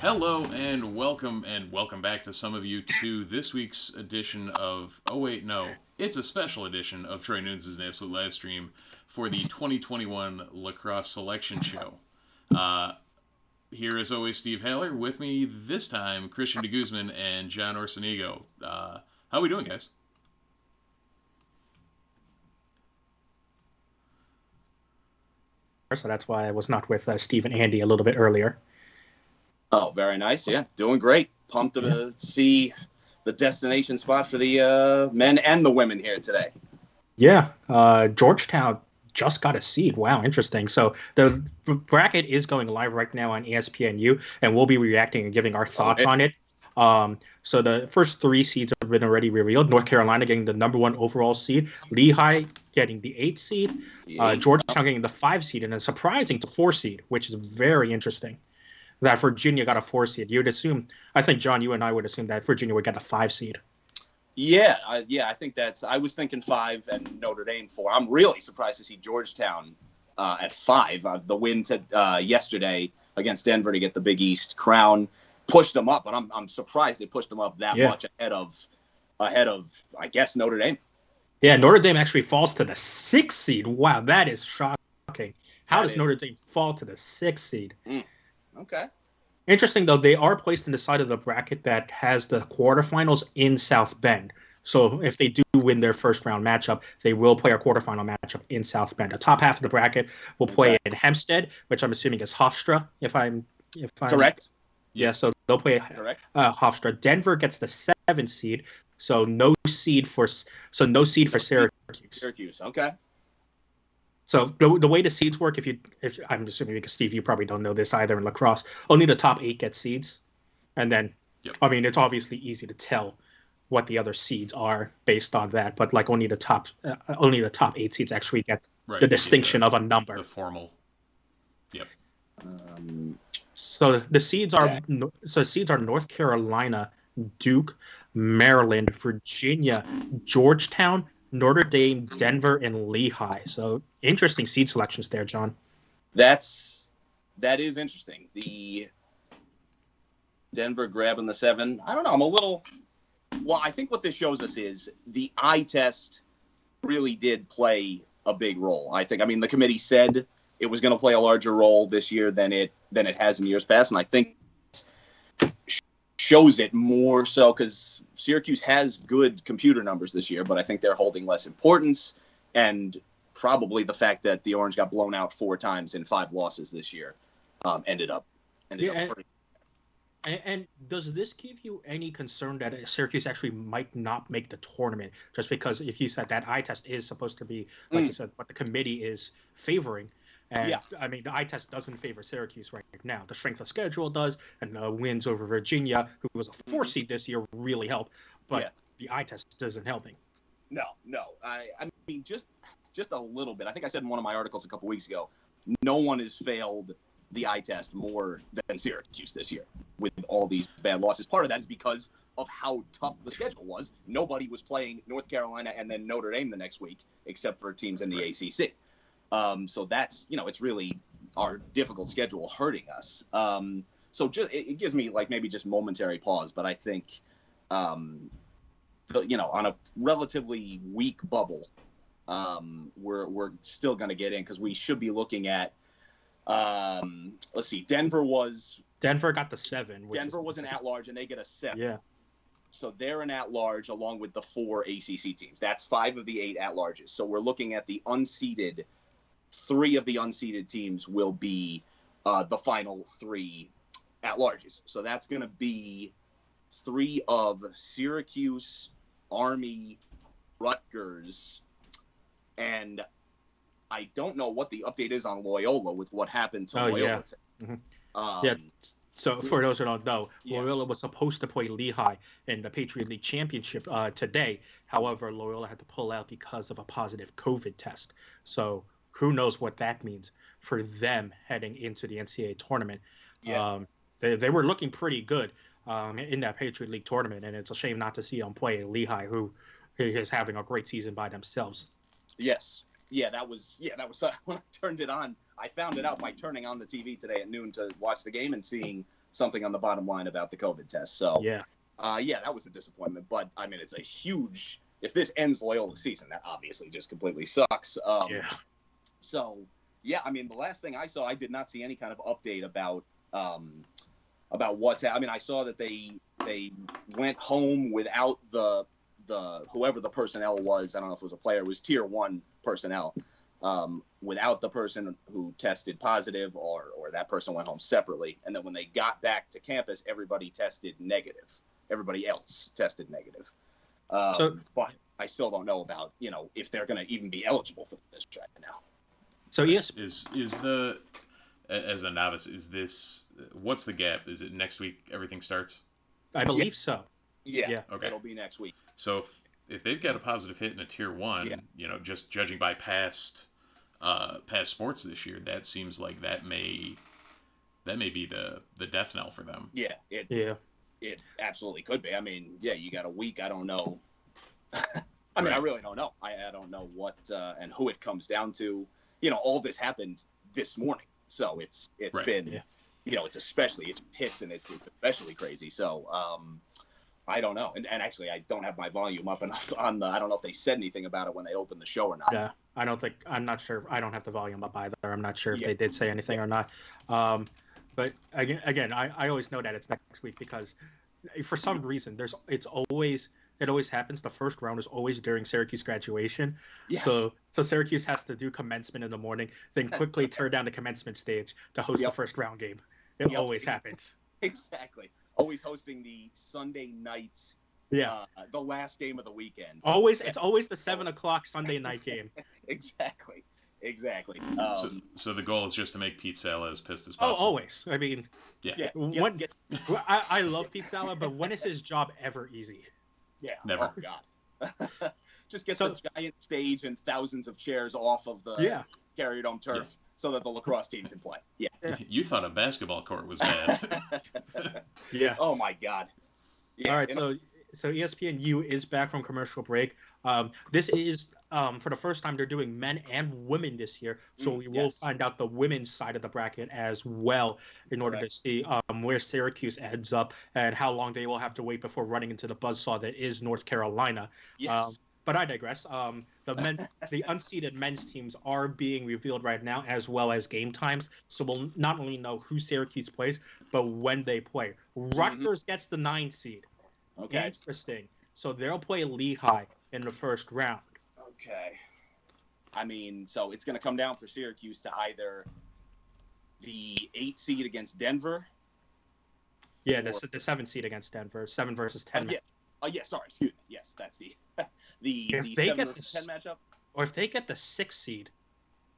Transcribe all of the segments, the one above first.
Hello and welcome back to some of you to this week's edition of it's a special edition of Troy Nunes' Absolute Live Stream for the 2021 Lacrosse Selection Show. Uh, Here as always, Steve Haller. With me this time, Christian DeGuzman and John Orsenigo. How are we doing, guys? So that's why I was not with Steve and Andy a little bit earlier. Oh, very nice. Yeah, doing great. Pumped to see the destination spot for the men and the women here today. Yeah, Georgetown just got a seed. Wow, interesting. So the bracket is going live right now on ESPNU, and we'll be reacting and giving our thoughts on it. So the first three seeds have been already revealed. North Carolina getting the number 1 overall seed, Lehigh getting the 8th seed, Georgetown getting the 5 seed, and a surprising to 4 seed, which is very interesting. That Virginia got a 4 seed. You'd assume, I think, John, you and I would assume that Virginia would get a 5 seed. Yeah, I think I was thinking 5 and Notre Dame 4. I'm really surprised to see Georgetown at 5. The win yesterday against Denver to get the Big East crown pushed them up, but I'm surprised they pushed them up that much ahead of I guess Notre Dame. Yeah, Notre Dame actually falls to the 6th seed. Wow, that is shocking. How does Notre Dame fall to the 6th seed? Okay. Interesting, though, they are placed in the side of the bracket that has the quarterfinals in South Bend. So if they do win their first round matchup, they will play a quarterfinal matchup in South Bend. The top half of the bracket will play in Hempstead, which I'm assuming is Hofstra, if I'm correct. Yeah, so they'll play Hofstra. Denver gets the 7th seed, so no seed for Syracuse. Syracuse, okay. So the way the seeds work, if I'm assuming, because Steve, you probably don't know this either in lacrosse, only the top 8 get seeds, and then I mean it's obviously easy to tell what the other seeds are based on that, but like only the top 8 seeds actually get the distinction of a number. The formal. Yep. So the seeds are North Carolina, Duke, Maryland, Virginia, Georgetown, Notre Dame, Denver, and Lehigh. So interesting seed selections there, John. That is interesting. The Denver grabbing the 7. I don't know. I think what this shows us is the eye test really did play a big role. I mean, the committee said it was going to play a larger role this year than it has in years past, and I think shows it more so because Syracuse has good computer numbers this year, but I think they're holding less importance, and probably the fact that the Orange got blown out 4 times in 5 losses this year ended up hurting. And does this give you any concern that Syracuse actually might not make the tournament? Just because if you said that eye test is supposed to be, like you said, what the committee is favoring. And I mean, the eye test doesn't favor Syracuse right now. The strength of schedule does, and the wins over Virginia, who was a 4 seed this year, really help. But the eye test isn't helping. No. I mean, just a little bit. I think I said in one of my articles a couple weeks ago, no one has failed the eye test more than Syracuse this year with all these bad losses. Part of that is because of how tough the schedule was. Nobody was playing North Carolina and then Notre Dame the next week, except for teams in the ACC. So that's, it's really our difficult schedule hurting us. So it gives me like maybe just momentary pause, but I think, on a relatively weak bubble, we're still going to get in because we should be looking at, let's see, Denver got the 7. Denver was an at-large and they get a 7. Yeah. So they're an at-large along with the 4 ACC teams. That's 5 of the 8 at-larges. So we're looking at the unseeded. 3 of the unseeded teams will be the final 3 at-larges. So that's going to be 3 of Syracuse, Army, Rutgers, and I don't know what the update is on Loyola with what happened to Loyola. So for those who don't know, Loyola was supposed to play Lehigh in the Patriot League Championship today. However, Loyola had to pull out because of a positive COVID test. So who knows what that means for them heading into the NCAA tournament. Yeah. They were looking pretty good in that Patriot League tournament, and it's a shame not to see them play Lehigh, who is having a great season by themselves. Yes. That was when I turned it on. I found it out by turning on the TV today at noon to watch the game and seeing something on the bottom line about the COVID test. So Yeah. Yeah, that was a disappointment. But I mean, it's a huge. If this ends Loyola's season, that obviously just completely sucks. Yeah. So yeah, I mean, the last thing I saw, I did not see any kind of update about what's. I mean, I saw that they went home without the whoever the personnel was. I don't know if it was a player. It was tier 1 personnel. Without the person who tested positive, or that person went home separately. And then when they got back to campus, everybody tested negative. Everybody else tested negative. But I still don't know about, if they're going to even be eligible for this right now. So yes, is the as a novice, is this, what's the gap? Is it next week everything starts? I believe so. Yeah. Okay. It'll be next week. So if they've got a positive hit in a tier 1, just judging by past sports this year, that seems like that may be the death knell for them. Yeah. It absolutely could be. I mean, yeah, you got a week. I don't know. I mean, I really don't know. I don't know what and who it comes down to. All this happened this morning, so it's been, it's especially, it hits and it's especially crazy. So I don't know, and actually I don't have my volume up enough on the. I don't know if they said anything about it when they opened the show or not. Yeah, I'm not sure. I don't have the volume up either. I'm not sure if they did say anything or not. But again, I always know that it's next week because for some reason it always happens. The first round is always during Syracuse graduation. Yes. So Syracuse has to do commencement in the morning, then quickly turn down the commencement stage to host the first round game. It always happens. Exactly. Always hosting the Sunday night. Yeah. The last game of the weekend. It's always the 7:00 Sunday night game. Exactly. So the goal is just to make Pete Sala as pissed as Oh, possible. always. I mean, I love Pete Sala, but when is his job ever easy? Yeah. Never. Oh God. Just get the giant stage and thousands of chairs off of the Carrier Dome turf so that the lacrosse team can play. Yeah. You thought a basketball court was bad. Yeah. Oh my God. Yeah. All right. So ESPNU is back from commercial break. This is for the first time they're doing men and women this year. So we will find out the women's side of the bracket as well in order to see where Syracuse ends up and how long they will have to wait before running into the buzzsaw that is North Carolina. Yes. But I digress. The unseeded men's teams are being revealed right now, as well as game times. So we'll not only know who Syracuse plays, but when they play. Rutgers gets the 9 seed. Okay. Interesting. So they'll play Lehigh in the first round. Okay. I mean, so it's going to come down for Syracuse to either the 8 seed against Denver. Yeah, the 7 seed against Denver. 7 versus 10. Sorry. Excuse me. Yes, that's the 7 versus 10 matchup. Or if they get the 6 seed,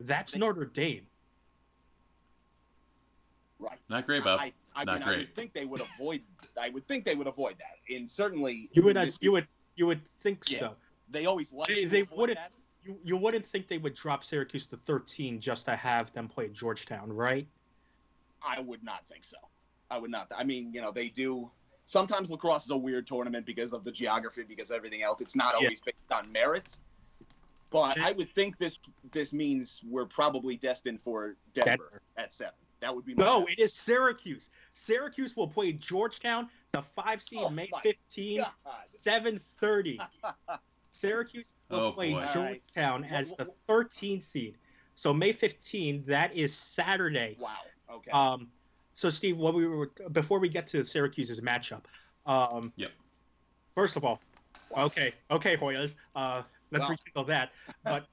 that's Notre Dame. Right. Not great, Bob. I would think they would avoid. I would think they would avoid that. And certainly, you would think so. They always like. They wouldn't. That. You wouldn't think they would drop Syracuse to 13 just to have them play Georgetown, right? I would not think so. I would not. I mean, they do. Sometimes lacrosse is a weird tournament because of the geography, because of everything else. It's not always based on merits. But I would think this means we're probably destined for Denver at 7. That would be it is Syracuse. Syracuse will play Georgetown, the 5 seed, May 15, 7:30. Syracuse will play Georgetown as the 13 seed. So May 15, that is Saturday. Wow. Okay. So Steve, before we get to Syracuse's matchup, first of all, okay, Hoyas, let's rekindle that. But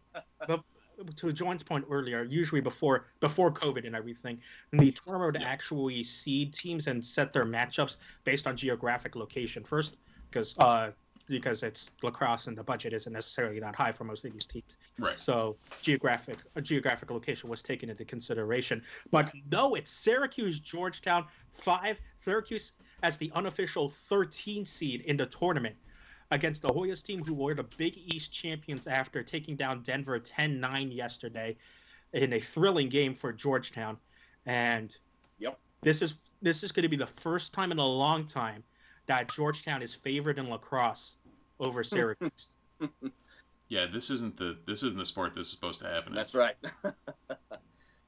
to John's point earlier, usually before COVID and everything, the tournament would actually seed teams and set their matchups based on geographic location first, because it's lacrosse and the budget isn't necessarily that high for most of these teams. Right. So geographic location was taken into consideration. But no, it's Syracuse, Georgetown, 5. Syracuse as the unofficial 13 seed in the tournament against the Hoyas team, who were the Big East champions after taking down Denver 10-9 yesterday in a thrilling game for Georgetown. And this is going to be the first time in a long time that Georgetown is favored in lacrosse over Syracuse. Yeah, this isn't the sport this is supposed to happen in. That's right.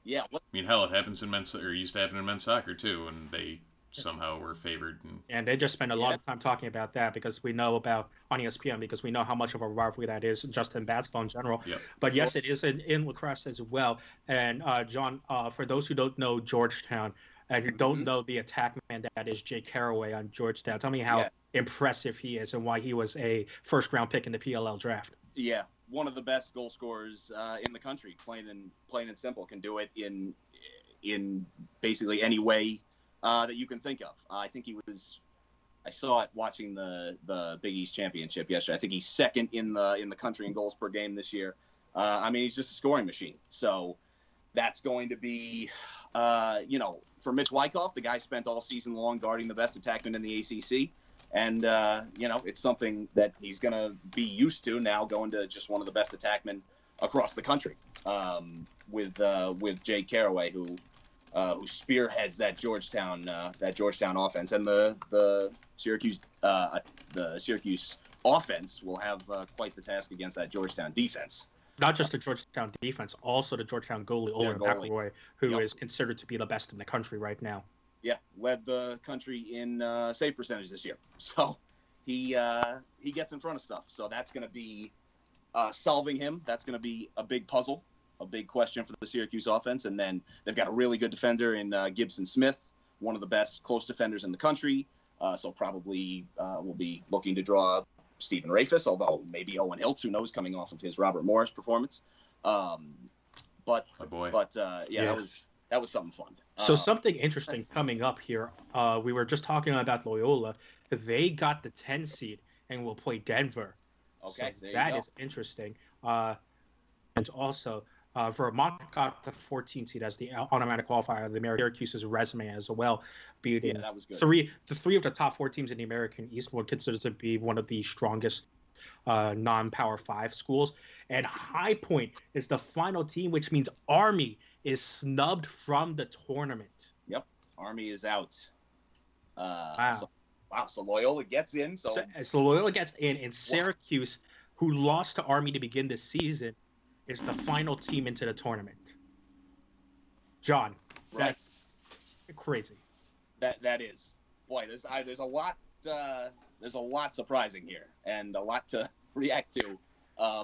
Yeah. I mean, hell, it happens in used to happen in men's soccer too, and they somehow were favored. And they just spend a lot of time talking about that because we know about on ESPN because we know how much of a rivalry that is just in basketball in general. Yep. But yes, it is in lacrosse as well. And John, for those who don't know Georgetown and who don't know the attackman that is Jake Caraway on Georgetown, tell me how impressive he is and why he was a first-round pick in the PLL draft. Yeah, one of the best goal scorers in the country, plain and simple. Can do it in basically any way that you can think of. I think I saw it watching the Big East Championship yesterday. I think he's second in the country in goals per game this year. I mean, he's just a scoring machine. So that's going to be, for Mitch Wyckoff, the guy spent all season long guarding the best attackman in the ACC. And, it's something that he's going to be used to now going to just one of the best attackmen across the country with Jake Caraway, who spearheads that Georgetown offense. And the Syracuse offense will have quite the task against that Georgetown defense. Not just the Georgetown defense, also the Georgetown goalie, Owen McElroy, who is considered to be the best in the country right now. Yeah, led the country in save percentage this year. So he gets in front of stuff. So that's going to be solving him. That's going to be a big puzzle, a big question for the Syracuse offense. And then they've got a really good defender in Gibson Smith, one of the best close defenders in the country. So probably we'll be looking to draw Stephen Rafis, although maybe Owen Hiltz, who knows, coming off of his Robert Morris performance. That was something fun. So something interesting coming up here. We were just talking about Loyola. They got the 10 seed and will play Denver. Okay, so that is interesting. And also, Vermont got the 14 seed as the automatic qualifier of the Syracuse's resume as well, beating that was good. three of the top 4 teams in the American East were considered to be one of the strongest non-Power 5 schools. And High Point is the final team, which means Army is snubbed from the tournament. Yep, Army is out. Wow. So Loyola gets in. So Loyola gets in, and Syracuse, who lost to Army to begin this season, is the final team into the tournament. John, that's crazy. That is. Boy, there's a lot surprising here and a lot to react to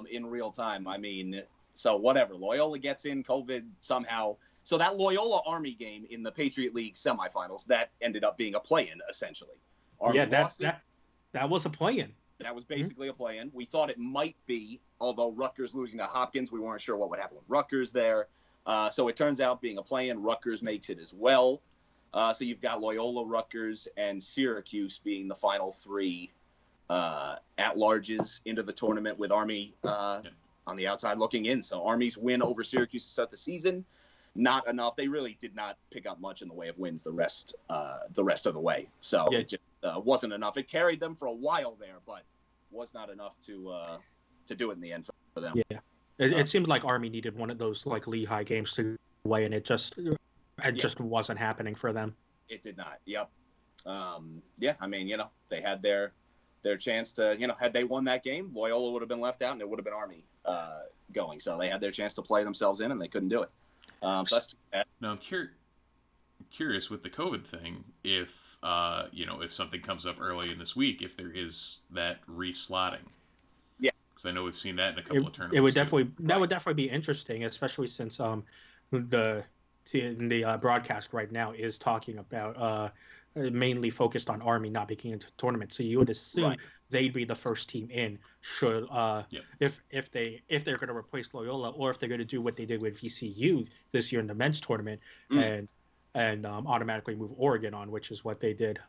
in real time. I mean, so whatever. Loyola gets in, COVID somehow. So that Loyola Army game in the Patriot League semifinals, that ended up being a play-in, essentially. Army that was a play-in. That was basically a play-in. We thought it might be, although Rutgers losing to Hopkins, we weren't sure what would happen with Rutgers there. So it turns out being a play-in, Rutgers makes it as well. So you've got Loyola, Rutgers, and Syracuse being the final 3 at-larges into the tournament with Army on the outside looking in. So Army's win over Syracuse to start the season, not enough. They really did not pick up much in the way of wins the rest of the way. So it just wasn't enough. It carried them for a while there, but was not enough to do it in the end for them. Yeah, it seemed like Army needed one of those like Lehigh games to win, and it just wasn't happening for them. It did not. Yep. I mean, they had their chance to, had they won that game, Loyola would have been left out and it would have been Army going. So they had their chance to play themselves in and they couldn't do it. So that's too bad. Now I'm curious with the COVID thing, if if something comes up early in this week, if there is that reslotting. Yeah. Because I know we've seen that in a couple of tournaments. It would definitely be interesting, especially since the broadcast right now is talking about mainly focused on Army not making it into the tournament. So you would assume they'd be the first team in should if they're going to replace Loyola, or if they're going to do what they did with VCU this year in the men's tournament and automatically move Oregon on, which is what they did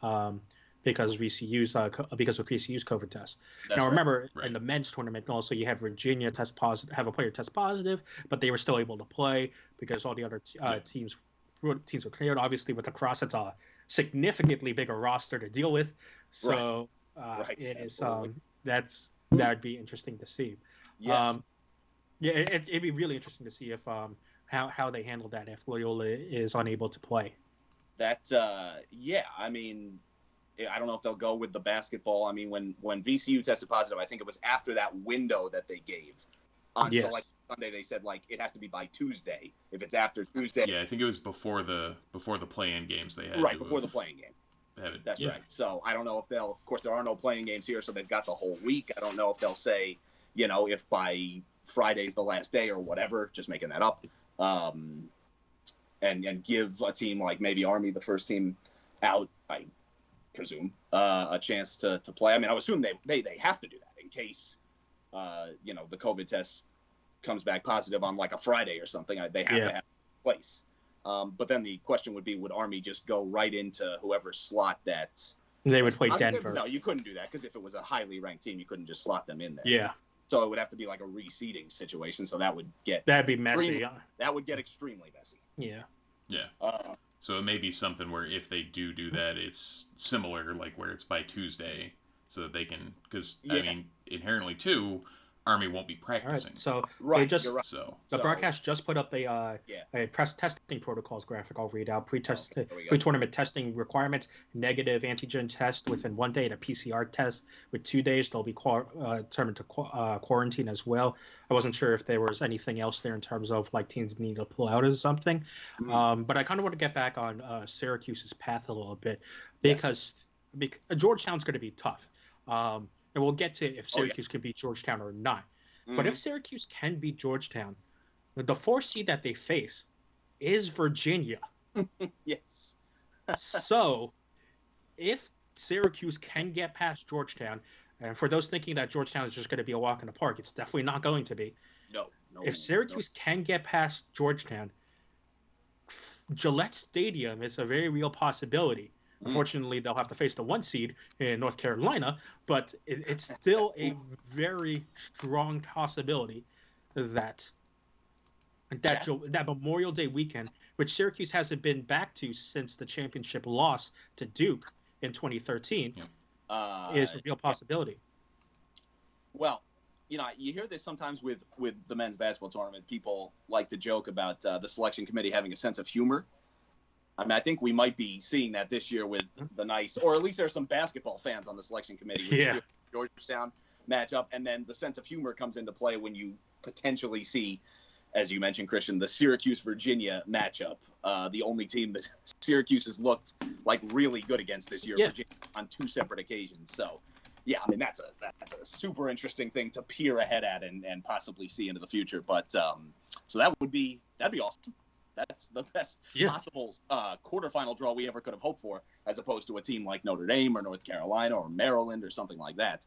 because of VCU's COVID test. Remember, in the men's tournament also you have Virginia have a player test positive, but they were still able to play because all the other teams were cleared. Obviously, with lacrosse, it's a significantly bigger roster to deal with, so it is that would be interesting to see. Yes. It'd be really interesting to see if how they handle that if Loyola is unable to play. That I mean, I don't know if they'll go with the basketball. I mean, when VCU tested positive, I think it was after that window that they gave on Select Sunday. They said it has to be by Tuesday. If it's after Tuesday, I think it was before the play-in games they had. Right before the play-in game. have it. That's right. So I don't know if they'll. Of course, there are no playing games here, so they've got the whole week. I don't know if they'll say, if by Friday's the last day or whatever. Just making that up. And give a team like maybe Army, the first team out, I presume, a chance to play. I mean, I would assume they have to do that in case, the COVID test comes back positive on like a Friday or something. They have to have a place. But then the question would be, would Army just go right into whoever slot that? They would play Denver. No, you couldn't do that because if it was a highly ranked team, you couldn't just slot them in there. Yeah. So it would have to be like a reseeding situation. So that'd be messy. That would get extremely messy. Yeah. Yeah. So it may be something where if they do that, it's similar, like where it's by Tuesday, so that they can, because I mean, inherently too, Army won't be practicing. All right. So right. So the broadcast just put up a press testing protocols graphic. I'll read out pre-tournament testing requirements: negative antigen test within 1 day, and a PCR test with 2 days. They'll be determined to quarantine as well. I wasn't sure if there was anything else there in terms of like teams need to pull out or something. But I kind of want to get back on Syracuse's path a little bit because Georgetown's going to be tough. And we'll get to if Syracuse can beat Georgetown or not. But if Syracuse can beat Georgetown, the 4 seed that they face is Virginia. Yes. So if Syracuse can get past Georgetown, and for those thinking that Georgetown is just going to be a walk in the park, it's definitely not going to be. No. If Syracuse can get past Georgetown, Gillette Stadium is a very real possibility. Unfortunately, they'll have to face the 1 seed in North Carolina, but it's still a very strong possibility that Memorial Day weekend, which Syracuse hasn't been back to since the championship loss to Duke in 2013, is a real possibility. Well, you hear this sometimes with the men's basketball tournament. People like to joke about the selection committee having a sense of humor. I mean, I think we might be seeing that this year with the nice, or at least there's some basketball fans on the selection committee with the Georgetown matchup, and then the sense of humor comes into play when you potentially see, as you mentioned, Christian, the Syracuse-Virginia matchup. The only team that Syracuse has looked like really good against this year, Virginia, on 2 separate occasions. So, I mean, that's a super interesting thing to peer ahead at and possibly see into the future. But so that'd be awesome. That's the best possible quarterfinal draw we ever could have hoped for, as opposed to a team like Notre Dame or North Carolina or Maryland or something like that.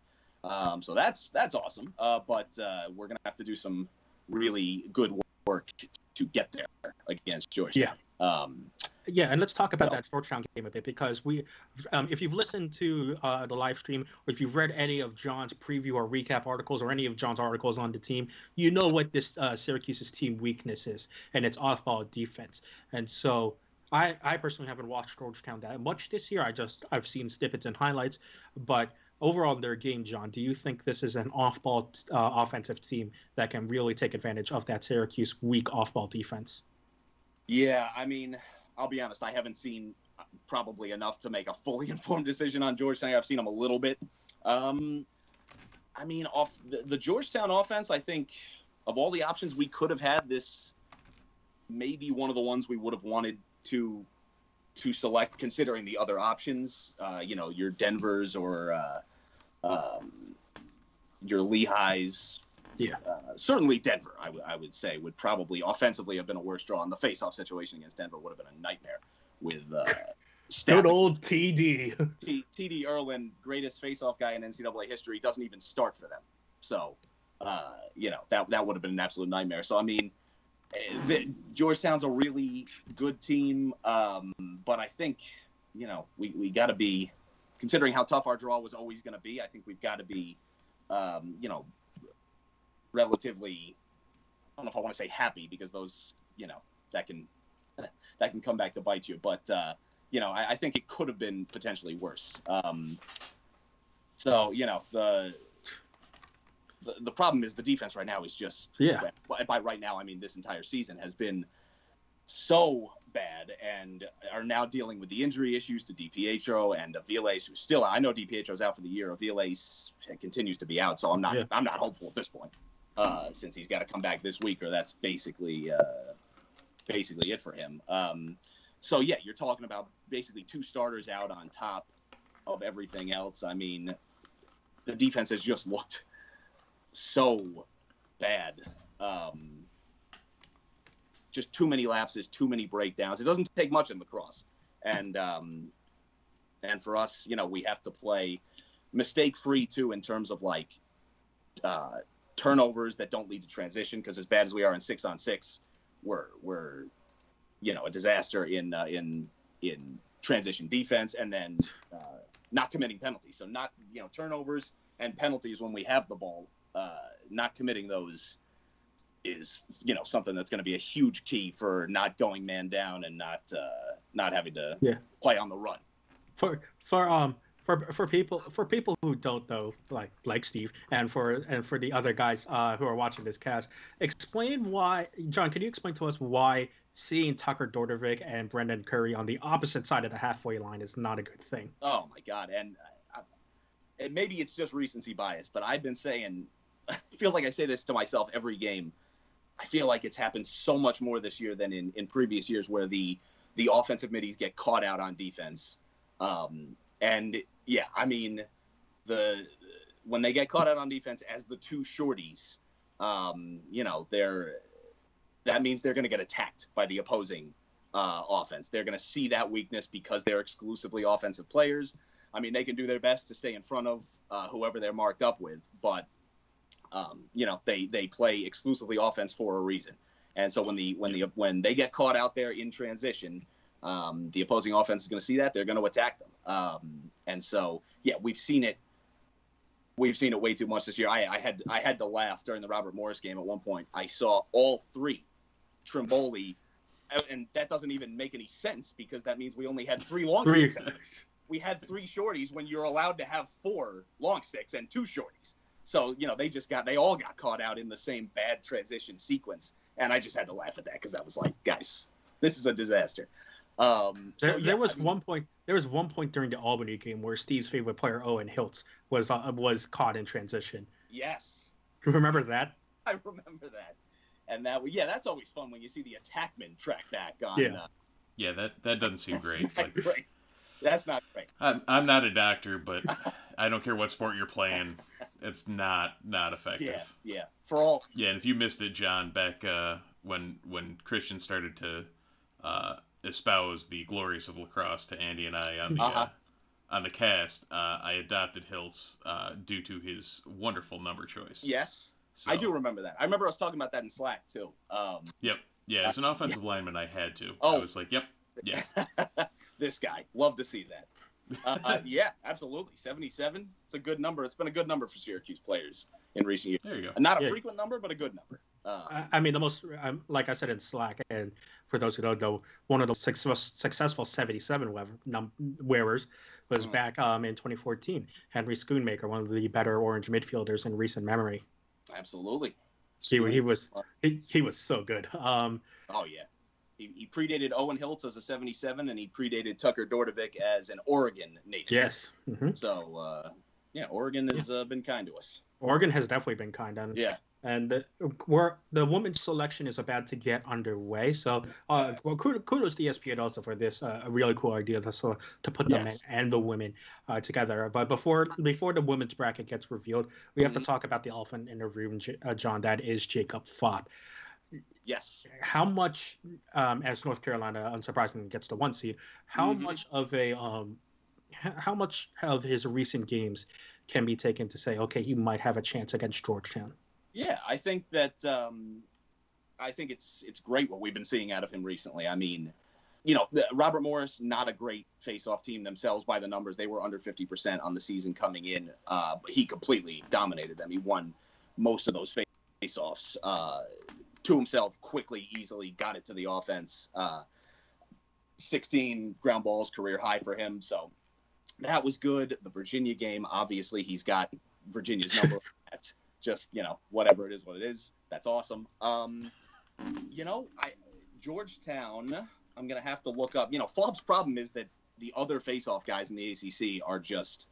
So that's awesome. But we're going to have to do some really good work to get there against Georgetown. And let's talk about that Georgetown game a bit, because if you've listened to the live stream, or if you've read any of John's preview or recap articles, or any of John's articles on the team, you know what this Syracuse's team weakness is, and it's off-ball defense. And so I personally haven't watched Georgetown that much this year. I've seen snippets and highlights, but overall in their game, John, do you think this is an off-ball offensive team that can really take advantage of that Syracuse weak off-ball defense? Yeah, I mean, I'll be honest, I haven't seen probably enough to make a fully informed decision on Georgetown. I've seen them a little bit. I mean, off the Georgetown offense, I think of all the options we could have had, this may be one of the ones we would have wanted to select, considering the other options. Your Denvers or your Lehighs. Yeah, certainly Denver, I would say, would probably offensively have been a worse draw. And the face-off situation against Denver would have been a nightmare with good old TD. TD Erlin, greatest face-off guy in NCAA history, doesn't even start for them. So, that would have been an absolute nightmare. So, I mean, Georgetown's a really good team, but I think, we got to be, considering how tough our draw was always going to be, I think we've got to be, relatively, I don't know if I want to say happy, because those, that can come back to bite you. But, I think it could have been potentially worse. So, the problem is the defense right now is just, by right now, I mean, this entire season has been so bad, and are now dealing with the injury issues to DiPietro and Aviles, who's still, I know DiPietro's out for the year. Aviles continues to be out. So I'm not hopeful at this point. Since he's got to come back this week, or that's basically it for him. So yeah, you're talking about basically 2 starters out on top of everything else. I mean, the defense has just looked so bad. Just too many lapses, too many breakdowns. It doesn't take much in lacrosse, and for us, we have to play mistake-free too in terms of like turnovers that don't lead to transition. Because as bad as we are in 6-on-6, we're a disaster in transition defense, and then not committing penalties. So not turnovers and penalties when we have the ball. Not committing those is something that's going to be a huge key for not going man down and not having to play on the run. For people who don't know, like Steve, and for the other guys who are watching this cast, explain why, John. Can you explain to us why seeing Tucker Dordevic and Brendan Curry on the opposite side of the halfway line is not a good thing? Oh my God! And maybe it's just recency bias, but I've been saying, it feels like I say this to myself every game. I feel like it's happened so much more this year than in previous years, where the offensive middies get caught out on defense. And yeah, I mean, when they get caught out on defense as the 2 shorties, that means they're going to get attacked by the opposing offense. They're going to see that weakness because they're exclusively offensive players. I mean, they can do their best to stay in front of whoever they're marked up with, but they play exclusively offense for a reason. And so when they get caught out there in transition, the opposing offense is going to see that. They're going to attack them. And so, yeah, we've seen it way too much this year. I had to laugh during the Robert Morris game at one point. I saw all 3 Trimboli, and that doesn't even make any sense because that means we only had 3 long sticks. We had 3 shorties when you're allowed to have 4 long sticks and 2 shorties. So, they all got caught out in the same bad transition sequence. And I just had to laugh at that because that was like, guys, this is a disaster. There was one point during the Albany game where Steve's favorite player, Owen Hiltz, was caught in transition. Yes. Remember that? I remember that. And that's always fun when you see the attackman track back on. Yeah, that doesn't seem great. Great. That's not great. I'm not a doctor, but I don't care what sport you're playing. It's not effective. Yeah. For all. Yeah, and if you missed it, John, back when Christian started to espouse the glories of lacrosse to Andy and I on the cast, I adopted Hiltz due to his wonderful number choice. Yes, so. I do remember that. I remember us talking about that in Slack too. Yep. Yeah, as an offensive lineman, I had to. Oh. I was like, yep. Yeah. This guy. Love to see that. Yeah, absolutely. 77. It's a good number. It's been a good number for Syracuse players in recent years. There you go. Not a frequent number, but a good number. I mean, the most, like I said in Slack, and for those who don't know, one of the successful 77 wearers was back in 2014. Henry Schoonmaker, one of the better orange midfielders in recent memory. Absolutely. He was so good. Oh yeah. He predated Owen Hiltz as a 77, and he predated Tucker Dordevic as an Oregon native. Yes. Mm-hmm. So, Oregon has been kind to us. Oregon has definitely been kind. And the women's selection is about to get underway. So, kudos to ESPN also for this a really cool idea to put the men and the women together. But before the women's bracket gets revealed, we have to talk about the elephant in the room, John. That is Jacob Fott. Yes. How much, as North Carolina unsurprisingly gets the 1 seed, how much of his recent games can be taken to say, okay, he might have a chance against Georgetown? Yeah, I think that it's great what we've been seeing out of him recently. I mean, Robert Morris, not a great face-off team themselves by the numbers. They were under 50% on the season coming in, but he completely dominated them. He won most of those face-offs to himself quickly, easily, got it to the offense. 16 ground balls, career high for him. So that was good. The Virginia game, obviously, he's got Virginia's number. That's just, whatever it is, what it is. That's awesome. Georgetown, I'm going to have to look up. Fobb's problem is that the other face-off guys in the ACC are just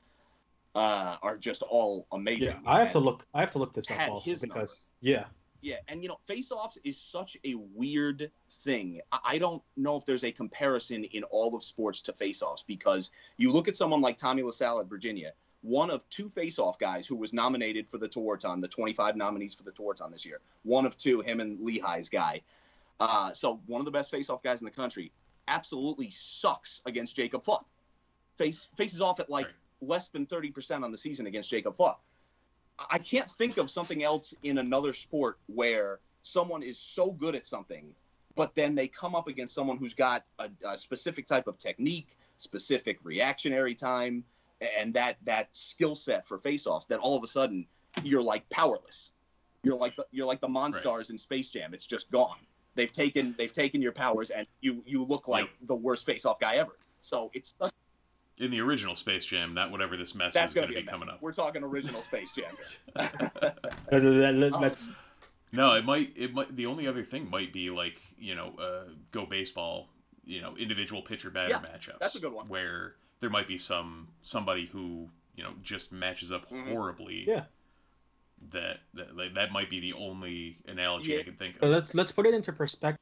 all amazing. Yeah, I have to look this up also because Yeah, and face-offs is such a weird thing. I don't know if there's a comparison in all of sports to face-offs, because you look at someone like Tommy LaSalle at Virginia, one of two face-off guys who was nominated for the Tewaaraton, the 25 nominees for the Tewaaraton this year. One of two, him and Lehigh's guy. So one of the best face-off guys in the country absolutely sucks against Jacob Fupp. Faces off at like less than 30% on the season against Jacob Fupp. I can't think of something else in another sport where someone is so good at something, but then they come up against someone who's got a specific type of technique, specific reactionary time, and that skill set for face-offs, that all of a sudden you're like powerless. You're like the Monstars in Space Jam. It's just gone. They've taken your powers, and you look like the worst face-off guy ever. So it's in the original Space Jam, not whatever this mess is going to be coming up. We're talking original Space Jam. Let's. No, it might. The only other thing might be like Go Baseball. Individual pitcher batter matchups. That's a good one. Where there might be somebody who just matches up horribly. Yeah. That might be the only analogy I can think of. So let's put it into perspective.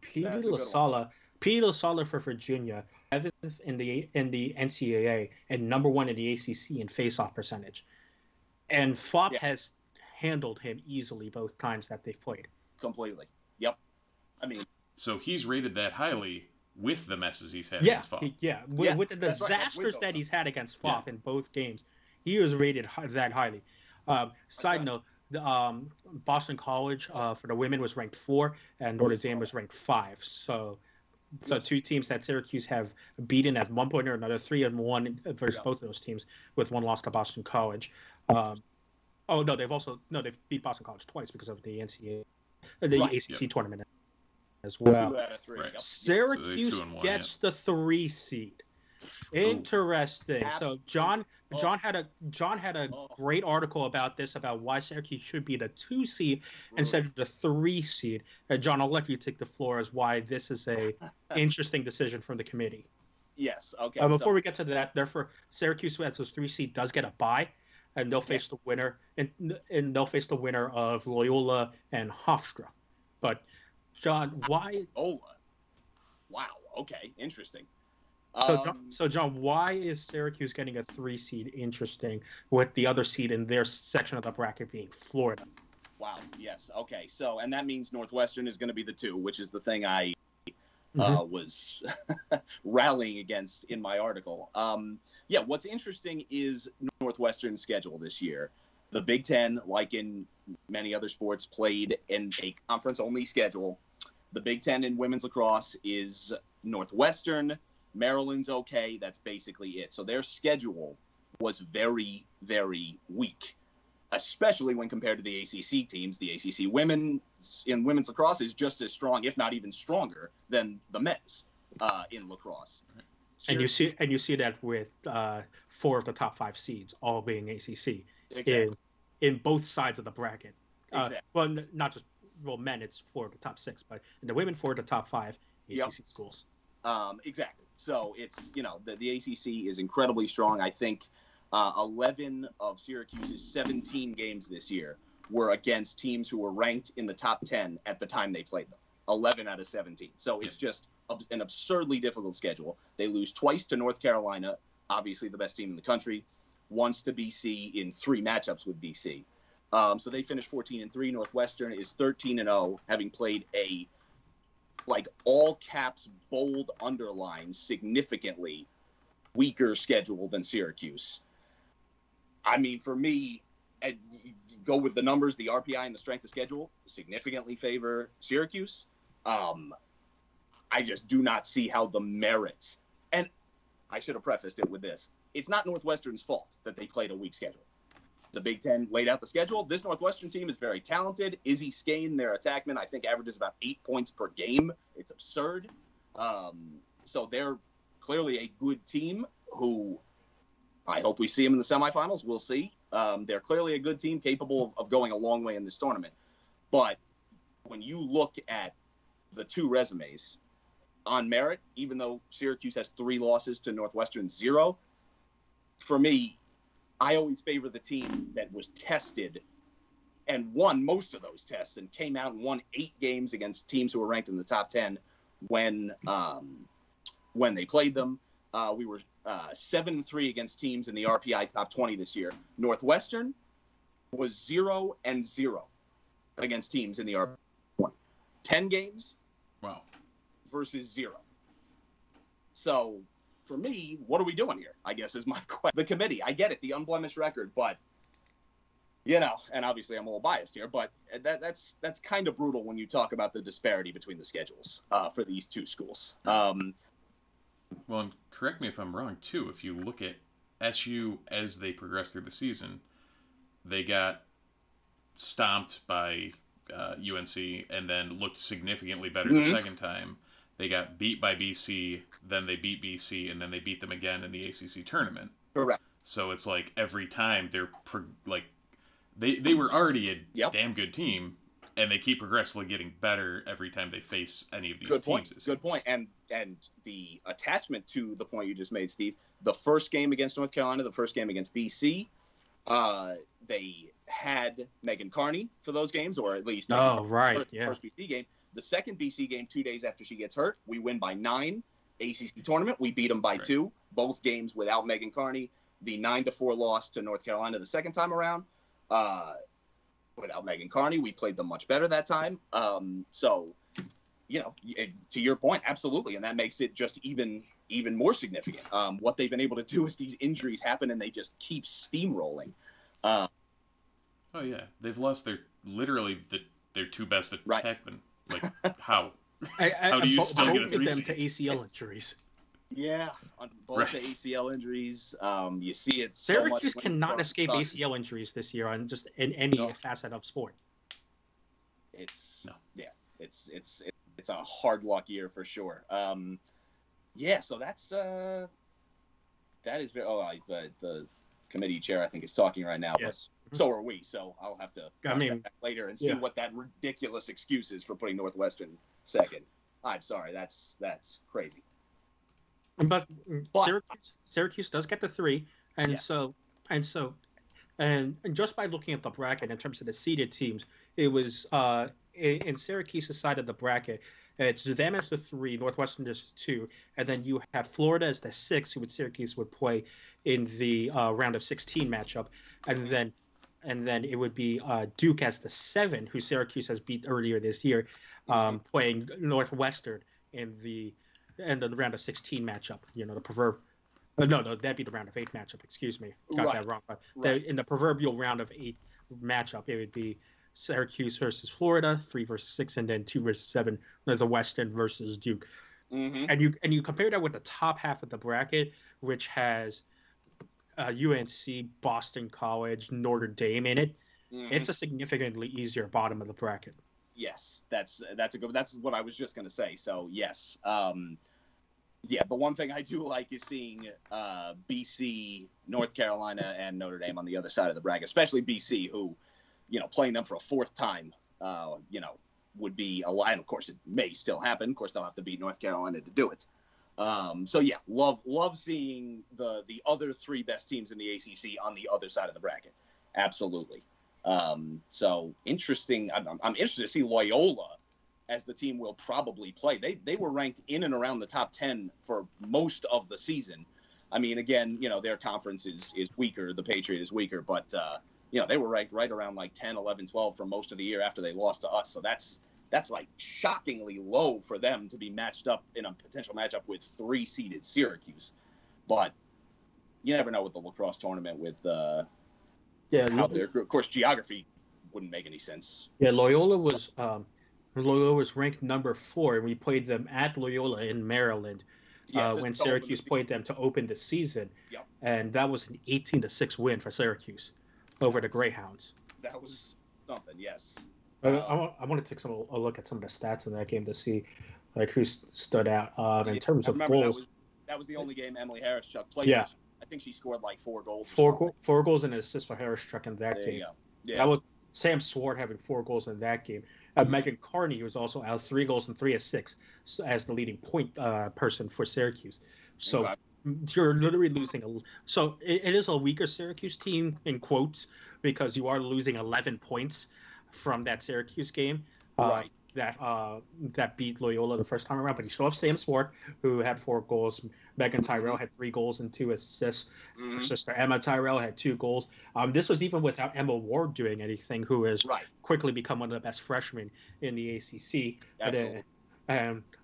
Pete LaSalle for Virginia, 7th in the NCAA and number 1 in the ACC in faceoff percentage, and Fopp has handled him easily both times that they've played. Completely. Yep. I mean, so he's rated that highly with the messes he's had against Fopp. With the disasters that he's had against Fopp in both games, he was rated that highly. Side note, the Boston College for the women was ranked 4, and Notre Dame was ranked 5. So two teams that Syracuse have beaten at one point or another, 3-1 versus both of those teams, with one loss to Boston College. They've beat Boston College twice because of the NCAA, ACC tournament as well. 2 out of 3. Right. Syracuse gets the 3 seed. Interesting. So John had a great article about this, about why Syracuse should be the 2 seed instead of the 3 seed. John, I'll let you take the floor as why this is a interesting decision from the committee. Yes. Okay. Before we get to that, therefore, Syracuse, who has those 3 seed, does get a bye, and they'll face the winner, and they'll face the winner of Loyola and Hofstra. But John, why? Loyola. Wow. Okay. Interesting. So John, why is Syracuse getting a 3 seed interesting with the other seed in their section of the bracket being Florida? Wow. Yes. Okay. So, and that means Northwestern is going to be the 2, which is the thing I was rallying against in my article. What's interesting is Northwestern's schedule this year. The Big Ten, like in many other sports, played in a conference-only schedule. The Big Ten in women's lacrosse is Northwestern. Maryland's okay. That's basically it. So their schedule was very, very weak, especially when compared to the ACC teams. The ACC women's lacrosse is just as strong, if not even stronger, than the men's in lacrosse. And you see that with 4 of the top 5 seeds all being ACC in both sides of the bracket. Well, not just men. It's 4 of the top 6, but in the women, 4 of the top 5 ACC schools. Exactly. So it's, the ACC is incredibly strong. I think 11 of Syracuse's 17 games this year were against teams who were ranked in the top 10 at the time they played them. 11 out of 17. So it's just an absurdly difficult schedule. They lose twice to North Carolina, obviously the best team in the country, once to BC in 3 matchups with BC. So they finished 14-3. Northwestern is 13-0, having played a all caps, bold underline, significantly weaker schedule than Syracuse. I mean, for me, go with the numbers, the RPI and the strength of schedule significantly favor Syracuse. I just do not see how the merits, and I should have prefaced it with this. It's not Northwestern's fault that they played a weak schedule. The Big Ten laid out the schedule. This Northwestern team is very talented. Izzy Skane, their attackman, I think averages about 8 points per game. It's absurd. So they're clearly a good team who I hope we see them in the semifinals. We'll see. They're clearly a good team capable of going a long way in this tournament. But when you look at the 2 resumes on merit, even though Syracuse has 3 losses to Northwestern 0, for me, I always favor the team that was tested and won most of those tests and came out and won 8 games against teams who were ranked in the top 10 when they played them. We were 7-3 against teams in the RPI top 20 this year. Northwestern was 0-0 against teams in the RPI 20. 10 games. Wow. Versus 0. So for me, what are we doing here? I guess is my question. The committee, I get it, the unblemished record, but and obviously I'm a little biased here, but that's kind of brutal when you talk about the disparity between the schedules for these two schools. Well, and correct me if I'm wrong too. If you look at SU as they progressed through the season, they got stomped by UNC and then looked significantly better the second time. They got beat by BC, then they beat BC, and then they beat them again in the ACC tournament. Correct. So it's like every time they're they were already a damn good team, and they keep progressively getting better every time they face any of these teams. Good point. And the attachment to the point you just made, Steve, the first game against North Carolina, the first game against BC, they had Megan Carney for those games, or at least first BC game. The second BC game, 2 days after she gets hurt, we win by 9. ACC tournament, we beat them by 2. Both games without Megan Carney. The 9-4 loss to North Carolina the second time around, without Megan Carney, we played them much better that time. So, to your point, absolutely, and that makes it just even more significant. What they've been able to do is these injuries happen, and they just keep steamrolling. Oh yeah, they've lost their two best attackmen. Like how? How do you still get a 3 them to ACL injuries? Yeah, on both the ACL injuries, you see it. Syracuse cannot escape ACL injuries this year on just in any facet of sport. It's a hard luck year for sure. So that's that is very. The committee chair I think is talking right now. Yes. But so are we. So I'll have to that back later and see what that ridiculous excuse is for putting Northwestern second. I'm sorry, that's crazy. But Syracuse does get the 3, and so just by looking at the bracket in terms of the seeded teams, it was in Syracuse's side of the bracket, it's them as the 3, Northwestern as the 2, and then you have Florida as the 6, who Syracuse would play in the round of 16 matchup, and then it would be Duke as the 7, who Syracuse has beat earlier this year, playing Northwestern in the round of 16 matchup. The proverb. No, that'd be the round of 8 matchup. Excuse me, got that wrong. But in the proverbial round of 8 matchup, it would be Syracuse versus Florida, 3 versus 6, and then 2 versus 7, Northwestern versus Duke. And you compare that with the top half of the bracket, which has UNC, Boston College, Notre Dame in it. It's a significantly easier bottom of the bracket. Yes, that's what I was just going to say. So yes, the one thing I do like is seeing BC, North Carolina, and Notre Dame on the other side of the bracket, especially BC, who, playing them for a 4th time, would be a lie. And of course, it may still happen. Of course, they'll have to beat North Carolina to do it. Love seeing the other 3 best teams in the ACC on the other side of the bracket. Absolutely. So interesting. I'm interested to see Loyola as the team will probably play. They were ranked in and around the top 10 for most of the season. I mean, again, their conference is weaker. The Patriot is weaker, but they were ranked right around like 10, 11, 12 for most of the year after they lost to us. So that's like shockingly low for them to be matched up in a potential matchup with 3-seeded Syracuse. But you never know with the lacrosse tournament with of course, geography wouldn't make any sense. Yeah, Loyola was ranked number 4, and we played them at Loyola in Maryland when Syracuse played them to open the season. Yep. And that was an 18-6 win for Syracuse over the Greyhounds. That was something, yes. I want to take a look at some of the stats in that game to see who stood out in terms of goals. That was the only game Emily Harris-Chuck played. Yeah. I think she scored like 4 goals. 4 goals and an assist for Harris-Chuck in that game. Yeah. That was Sam Swart having 4 goals in that game. Megan Carney was also out 3 goals and 3 assists as the leading point person for Syracuse. So you're literally losing so it is a weaker Syracuse team in quotes because you are losing 11 points from that Syracuse game. Right. That beat Loyola the first time around, but you still have Sam Swart, who had 4 goals. Megan Tyrell had 3 goals and 2 assists. Her sister Emma Tyrell had 2 goals. This was even without Emma Ward doing anything, who has quickly become one of the best freshmen in the ACC. Absolutely.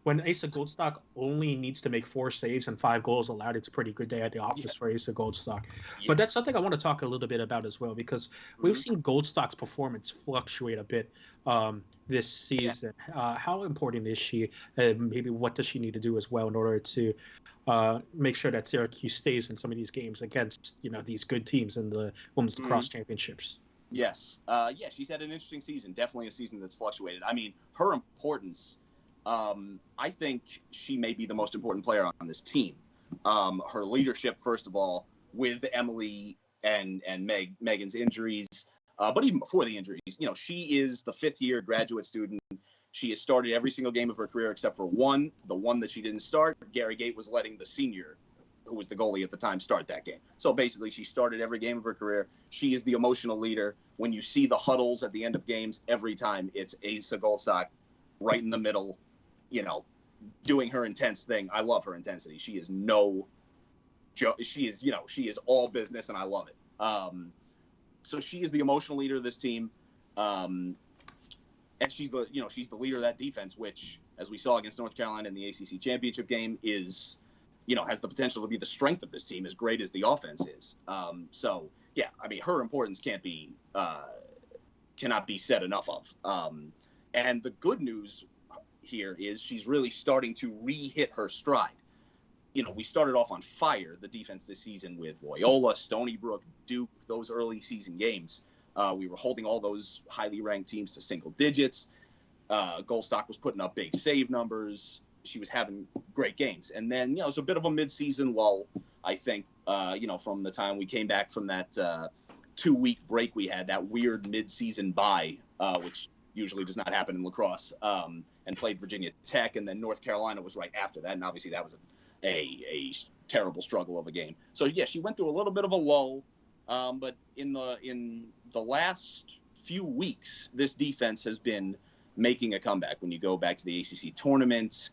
When Asa Goldstock only needs to make 4 saves and 5 goals allowed, it's a pretty good day at the office for Asa Goldstock. Yes. But that's something I want to talk a little bit about as well, because we've seen Goldstock's performance fluctuate a bit this season. Yeah. How important is she? Maybe what does she need to do as well in order to make sure that Syracuse stays in some of these games against these good teams in the Women's Lacrosse Championships? Yes. She's had an interesting season. Definitely a season that's fluctuated. I mean, her importance, I think she may be the most important player on this team. Her leadership, first of all, with Emily and Megan's injuries, but even before the injuries, she is the 5th-year graduate student. She has started every single game of her career except for one, the one that she didn't start. Gary Gate was letting the senior, who was the goalie at the time, start that game. So basically, she started every game of her career. She is the emotional leader. When you see the huddles at the end of games, every time it's Asa Goldstock right in the middle, doing her intense thing. I love her intensity. She is no joke. She is all business, and I love it. So she is the emotional leader of this team. And she's the leader of that defense, which, as we saw against North Carolina in the ACC championship game, is, has the potential to be the strength of this team, as great as the offense is. Her importance cannot be said enough of. And the good news here is she's really starting to re-hit her stride. We started off on fire, the defense this season, with Loyola, Stony Brook, Duke, those early season games. We were holding all those highly ranked teams to single digits. Goldstock was putting up big save numbers. She was having great games. And then, it was a bit of a midseason lull, I think, from the time we came back from that 2-week break we had, that weird midseason bye, which usually does not happen in lacrosse, and played Virginia Tech. And then North Carolina was right after that. And obviously that was a terrible struggle of a game. So, yeah, she went through a little bit of a lull. But in the last few weeks, this defense has been making a comeback. When you go back to the ACC tournament,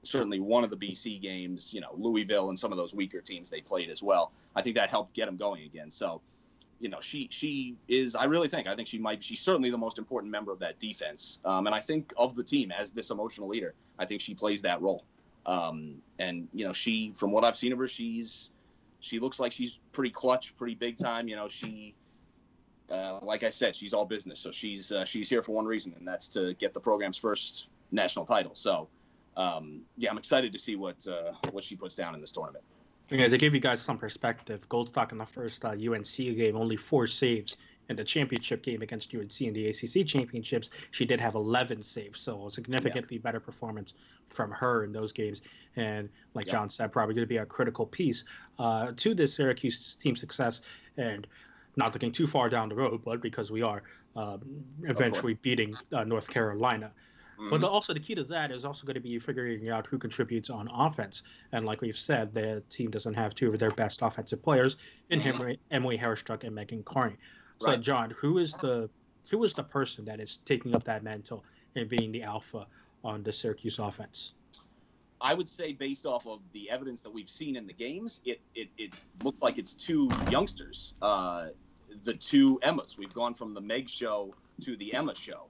certainly one of the BC games, Louisville and some of those weaker teams they played as well. I think that helped get them going again. So, she is, I think she's certainly the most important member of that defense. And I think of the team as this emotional leader, I think she plays that role. And she, from what I've seen of her, she looks like she's pretty clutch, pretty big time. She, like I said, she's all business. So she's here for one reason, and that's to get the program's first national title. So, I'm excited to see what she puts down in this tournament. Yeah, to give you guys some perspective, Goldstock in the first UNC game, only 4 saves. In the championship game against UNC in the ACC championships, she did have 11 saves, so a significantly better performance from her in those games. And like John said, probably going to be a critical piece to this Syracuse team success. And not looking too far down the road, but because we are eventually beating North Carolina. But also the key to that is also going to be figuring out who contributes on offense. And like we've said, the team doesn't have 2 of their best offensive players in Emily Harristruck and Megan Carney. So, right. John, who is the person that is taking up that mantle and being the alpha on the Syracuse offense? I would say, based off of the evidence that we've seen in the games, it looked like it's 2 youngsters, the 2 Emmas. We've gone from the Meg show to the Emma show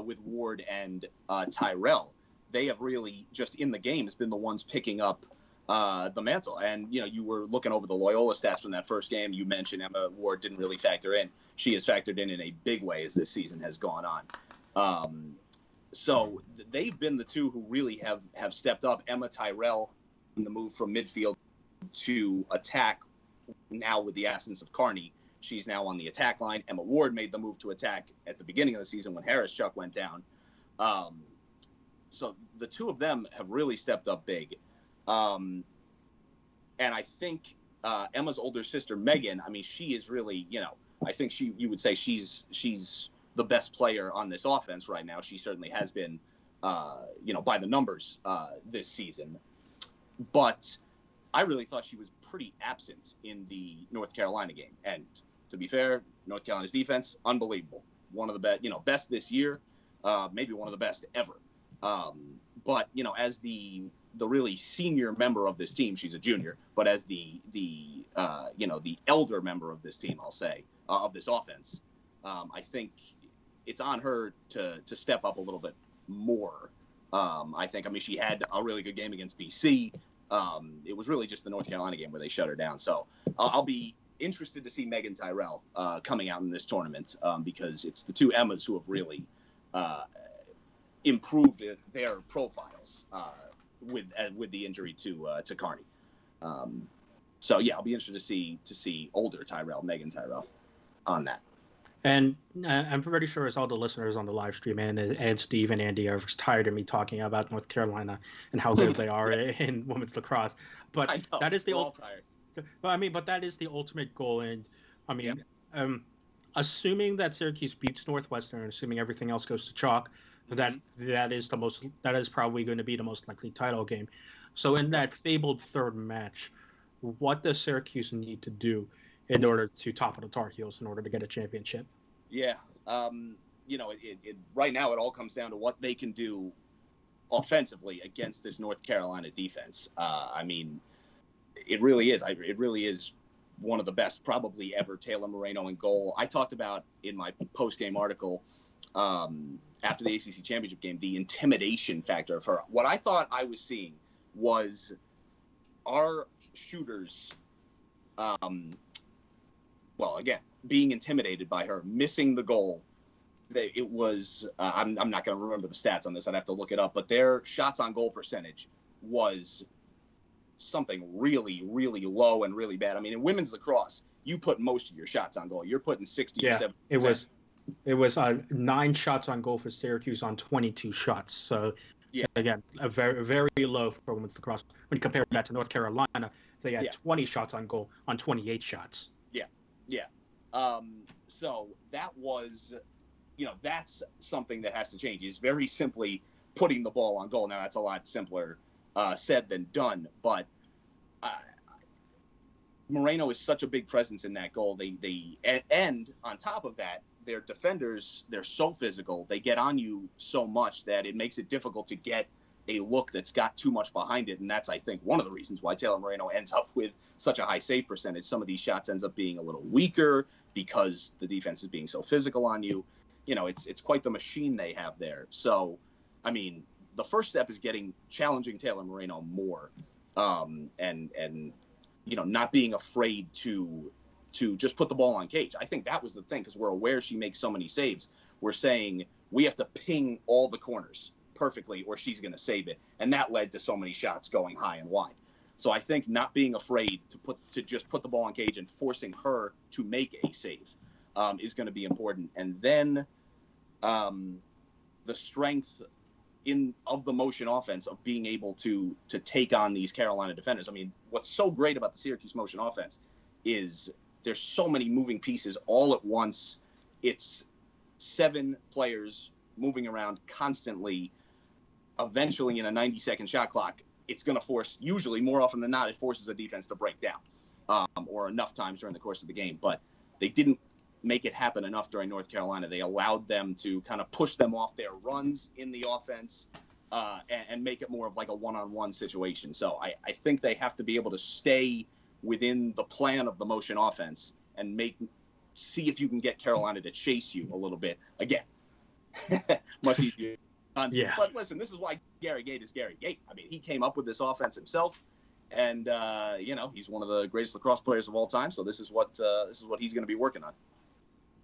with Ward and Tyrell. They have really, just in the games, been the ones picking up the mantle. And, you were looking over the Loyola stats from that first game. You mentioned Emma Ward didn't really factor in. She has factored in a big way as this season has gone on. So they've been the 2 who really have stepped up. Emma Tyrell in the move from midfield to attack now with the absence of Carney. She's now on the attack line. Emma Ward made the move to attack at the beginning of the season when Harristruck went down. So the 2 of them have really stepped up big. And I think Emma's older sister, Megan, she is really, I think you would say she's the best player on this offense right now. She certainly has been, by the numbers this season. But I really thought she was pretty absent in the North Carolina game. And to be fair, North Carolina's defense, unbelievable. One of the best, best this year, maybe one of the best ever. But, as the really senior member of this team, she's a junior, but as the elder member of this team, I'll say, of this offense, I think it's on her to step up a little bit more. I mean, she had a really good game against BC. It was really just the North Carolina game where they shut her down. So I'll be interested to see Megan Tyrell coming out in this tournament because it's the two Emmas who have really improved their profiles with the injury to Carney. So yeah, I'll be interested to see older Tyrell, Megan Tyrell, on that. And I'm pretty sure as all the listeners on the live stream and Steve and Andy are tired of me talking about North Carolina and how good they are in women's lacrosse. But that is the but that is the ultimate goal. And I mean, assuming that Syracuse beats Northwestern, assuming everything else goes to chalk, that is probably going to be the most likely title game. So in that fabled third match, what does Syracuse need to do in order to topple the Tar Heels in order to get a championship? Yeah. Right now it all comes down to what they can do offensively against this North Carolina defense. I mean, it really is. It really is one of the best probably ever. Taylor Moreno in goal. I talked about in my post-game article after the ACC championship game, the intimidation factor of her. What I thought I was seeing was our shooters again, being intimidated by her, missing the goal. It was, I'm not going to remember the stats on this. I'd have to look it up. But their shots on goal percentage was something really, really low and really bad. I mean, in women's lacrosse, you put most of your shots on goal. You're putting 60 or 70%. It was 9 shots on goal for Syracuse on 22 shots. So, again, a very, very low for women's lacrosse. When you compare that to North Carolina, they had 20 shots on goal on 28 shots. Yeah. So that was, that's something that has to change. It's very simply putting the ball on goal. Now, that's a lot simpler said than done, but Moreno is such a big presence in that goal. And on top of that, their defenders, they're so physical. They get on you so much that it makes it difficult to get a look that's got too much behind it. And that's, I think, one of the reasons why Taylor Moreno ends up with such a high save percentage. Some of these shots ends up being a little weaker because the defense is being so physical on you. It's quite the machine they have there. So, I mean, the first step is challenging Taylor Moreno more and not being afraid to just put the ball on cage. I think that was the thing because we're aware she makes so many saves. We're saying we have to ping all the corners perfectly or she's going to save it. And that led to so many shots going high and wide. So I think not being afraid to just put the ball on cage and forcing her to make a save is going to be important. And then the strength of the motion offense of being able to take on these Carolina defenders. I mean, what's so great about the Syracuse motion offense is there's so many moving pieces all at once. It's 7 players moving around constantly. Eventually, in a 90-second shot clock, it's going to force, usually more often than not, it forces a defense to break down or enough times during the course of the game. But they didn't make it happen enough during North Carolina. They allowed them to kind of push them off their runs in the offense and make it more of like a one-on-one situation. So I think they have to be able to stay within the plan of the motion offense and see if you can get Carolina to chase you a little bit. Again, much easier. But listen, this is why Gary Gait is Gary Gait. I mean, he came up with this offense himself, and he's one of the greatest lacrosse players of all time. So this is what he's going to be working on.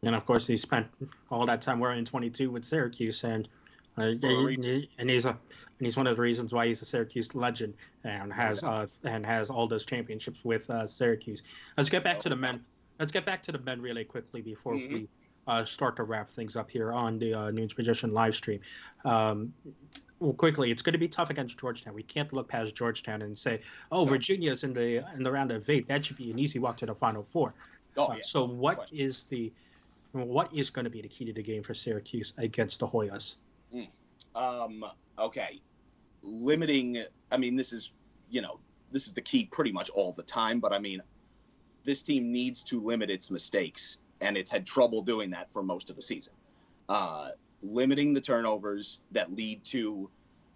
And of course, he spent all that time wearing 22 with Syracuse, and he's one of the reasons why he's a Syracuse legend and has all those championships with Syracuse. Let's get back to the men. Let's get back to the men really quickly before we start to wrap things up here on the Nunes Magician live stream. Well, quickly, it's going to be tough against Georgetown. We can't look past Georgetown and say, "Oh, Virginia's in the round of 8. That should be an easy walk to the Final Four." So, what is going to be the key to the game for Syracuse against the Hoyas? Okay, limiting. I mean, this is this is the key pretty much all the time, but I mean, this team needs to limit its mistakes, and it's had trouble doing that for most of the season. Limiting the turnovers that lead to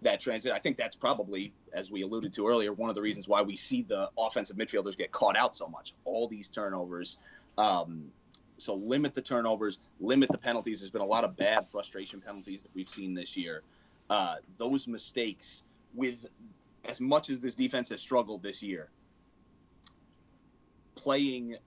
that transit. I think that's probably, as we alluded to earlier, one of the reasons why we see the offensive midfielders get caught out so much. All these turnovers. So limit the turnovers, limit the penalties. There's been a lot of bad frustration penalties that we've seen this year. Those mistakes, with as much as this defense has struggled this year, playing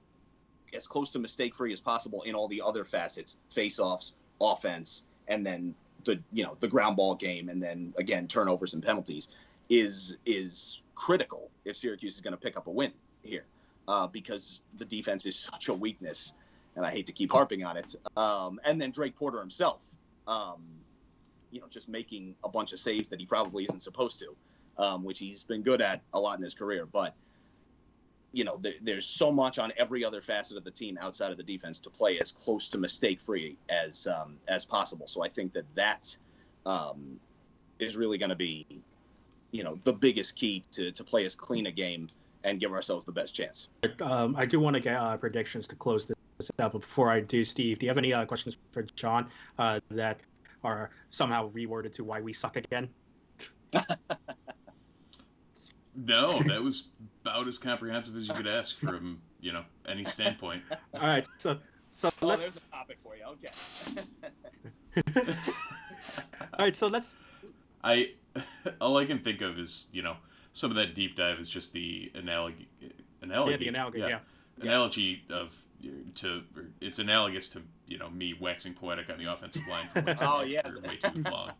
as close to mistake-free as possible in all the other facets, face-offs, offense, and then the ground ball game, and then again turnovers and penalties is critical if Syracuse is going to pick up a win here, because the defense is such a weakness, and I hate to keep harping on it. And then Drake Porter himself, just making a bunch of saves that he probably isn't supposed to, which he's been good at a lot in his career, but. There's so much on every other facet of the team outside of the defense to play as close to mistake-free as possible. So I think that is really going to be, the biggest key to play as clean a game and give ourselves the best chance. I do want to get predictions to close this up. But before I do, Steve, do you have any questions for John that are somehow reworded to why we suck again? No, that was about as comprehensive as you could ask from, any standpoint. All right, so let's... there's a topic for you. Okay. All right, so let's... All I can think of is, some of that deep dive is just the analogy. Yeah, the analogy, yeah. Analogy it's analogous to, me waxing poetic on the offensive line for way too long.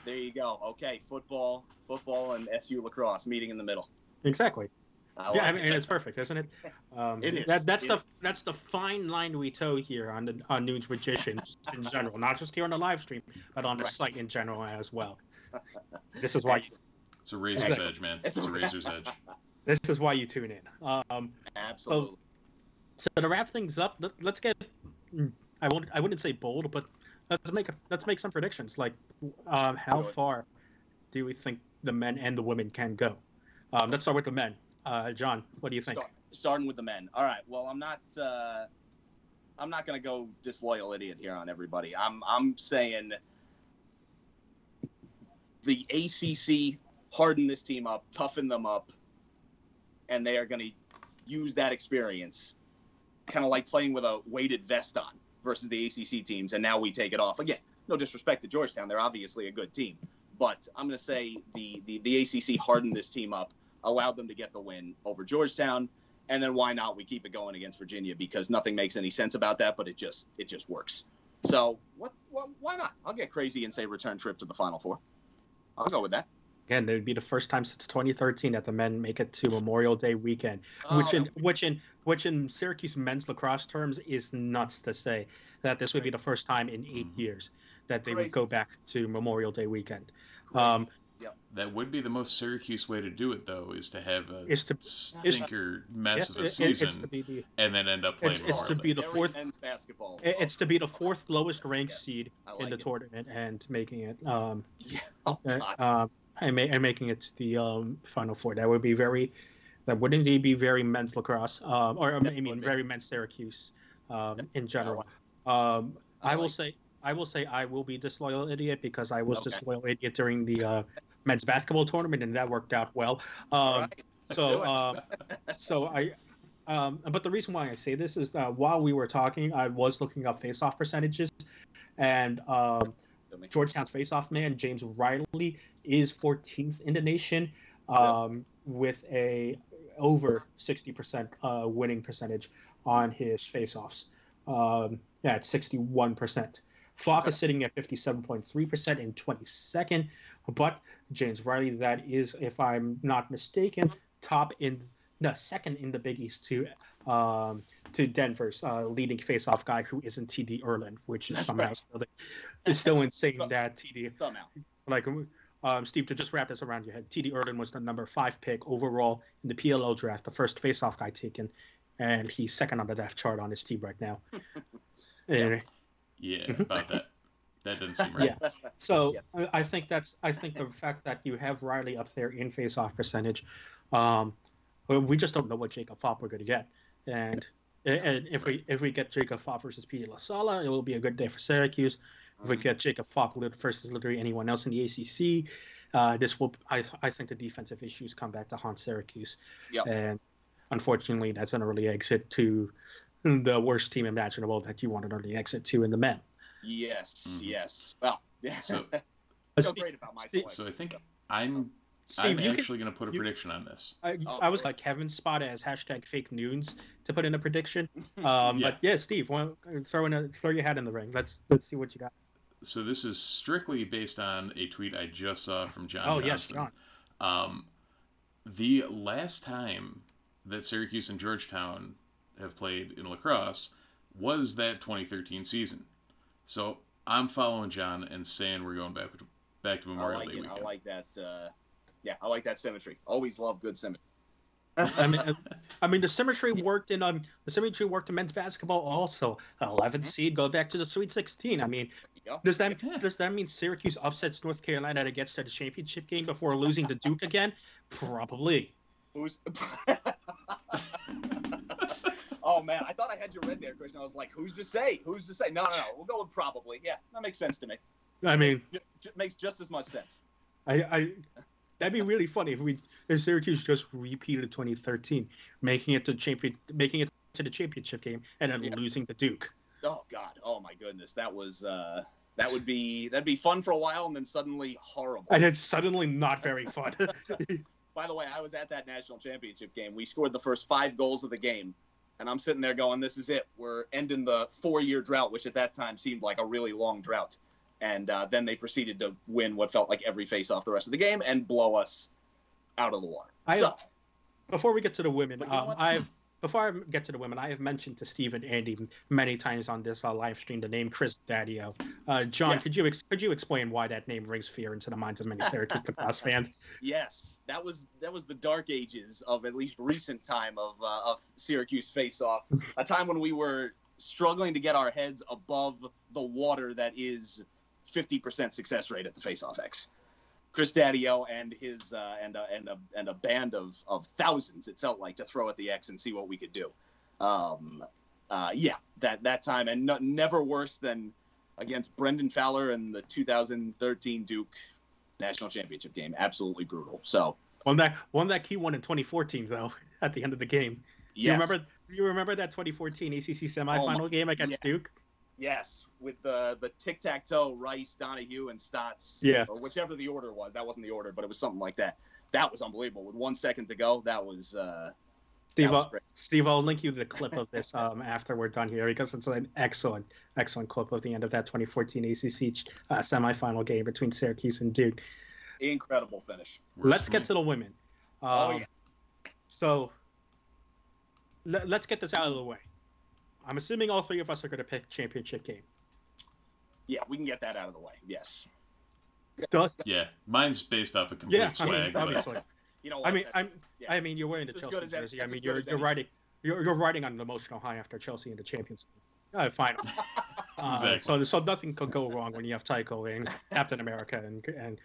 There you go. Okay, football and SU lacrosse meeting in the middle. Exactly. And it's perfect, isn't it? It is. That's the fine line we toe here on Nunes Magician in general, not just here on the live stream, but on the site in general as well. This is why it's a razor's edge, man. It's a razor's edge. This is why you tune in. Absolutely. So to wrap things up, let's get. I wouldn't say bold, but let's make some predictions. Like, how far do we think the men and the women can go? Let's start with the men. John, what do you think? Starting with the men. All right. Well, I'm not going to go disloyal idiot here on everybody. I'm saying the ACC harden this team up, toughen them up, and they are going to use that experience, kind of like playing with a weighted vest on versus the ACC teams, and now we take it off. Again, no disrespect to Georgetown. They're obviously a good team. But I'm going to say the ACC hardened this team up, allowed them to get the win over Georgetown, and then why not? We keep it going against Virginia, because nothing makes any sense about that, but it just works. So why not? I'll get crazy and say return trip to the Final Four. I'll go with that. Again, it would be the first time since 2013 that the men make it to Memorial Day weekend, which in Syracuse men's lacrosse terms is nuts to say that this would be the first time in 8 years that they would go back to Memorial Day weekend. That would be the most Syracuse way to do it, though, is to have a stinker mess of a season and then end up playing It's to be the fourth basketball. It's to be the fourth lowest ranked seed in the tournament and making it and making it to the Final Four. That would be that would indeed be very men's lacrosse, very men's Syracuse in general. I will say I will be disloyal idiot because I was disloyal idiot during the men's basketball tournament, and that worked out well. But the reason why I say this is while we were talking, I was looking up face-off percentages, and Georgetown's face-off man James Riley is 14th in the nation with a over 60% winning percentage on his face-offs. At 61%. Flock is sitting at 57.3% in 22nd, but James Riley, that is, if I'm not mistaken, second in the Big East to Denver's leading face-off guy, who isn't TD Erlin, which is somehow still insane that TD somehow. Steve, to just wrap this around your head, TD Erlin was the number 5 pick overall in the PLO draft, the first face-off guy taken, and he's second on the depth chart on his team right now. Anyway. Yeah, about that. That doesn't seem right. Yeah. So I think the fact that you have Riley up there in face-off percentage We just don't know what Jacob Fopp we're going to get, and if we get Jacob Fopp versus Peter LaSala, it will be a good day for Syracuse. If we get Jacob Fopp versus literally anyone else in the ACC, I think the defensive issues come back to haunt Syracuse, and unfortunately, that's an early exit to the worst team imaginable that you want an early exit to in the men. Yes, yes. Well, yeah. So, I feel great about my selection. So I think I'm Steve, actually going to put a prediction on this. I was like Kevin's spot as #fake Nunes to put in a prediction. But yeah, Steve, throw your hat in the ring. Let's see what you got. So this is strictly based on a tweet I just saw from John Johnson. Yes, John. The last time that Syracuse and Georgetown have played in lacrosse was that 2013 season. So I'm following John and saying we're going back to Memorial Day weekend. I like that. I like that symmetry. Always love good symmetry. I mean, the symmetry worked in men's basketball also. 11th seed go back to the Sweet 16. I mean, does that mean Syracuse upsets North Carolina to get to the championship game before losing to Duke again? Probably. Oh man, I thought I had you read there, Christian. I was like, who's to say? Who's to say? No. We'll go with probably. Yeah, that makes sense to me. I mean, it makes just as much sense. That'd be really funny if Syracuse just repeated 2013, making it to the championship game and then losing to Duke. Oh God! Oh my goodness! That'd be fun for a while and then suddenly horrible. And it's suddenly not very fun. By the way, I was at that national championship game. We scored the first 5 goals of the game, and I'm sitting there going, "This is it. We're ending the 4-year drought," which at that time seemed like a really long drought. And then they proceeded to win what felt like every face-off the rest of the game and blow us out of the water. Before we get to the women, I have mentioned to Steve and Andy many times on this live stream the name Chris Daddio. John, yes. Could you explain why that name rings fear into the minds of many Syracuse lacrosse fans? Yes, that was the dark ages of at least recent time of Syracuse face-off, a time when we were struggling to get our heads above the water that is 50% success rate at the face-off X. Chris Daddio and his and a band of thousands, it felt like, to throw at the X and see what we could do. That time, and never worse than against Brendan Fowler in the 2013 Duke national championship game. Absolutely brutal. So won that key one in 2014 though. At the end of the game, yes. You remember that 2014 ACC semifinal game against Duke? Yes, with the tic-tac-toe, Rice, Donahue, and Stotts. Yeah. Or whichever the order was. That wasn't the order, but it was something like that. That was unbelievable. With 1 second to go, that was great. Steve, I'll link you the clip of this after we're done here because it's an excellent clip of the end of that 2014 ACC semifinal game between Syracuse and Duke. Incredible finish. Let's get to the women. So let's get this out of the way. I'm assuming all 3 of us are going to pick championship game. Yeah, we can get that out of the way. Yes. Yeah, mine's based off a complete swag. Obviously. You know what? I mean, you're wearing the Chelsea jersey. I mean, you're riding on an emotional high after Chelsea in the Champions League final. Exactly. So nothing could go wrong when you have Tycho and Captain America and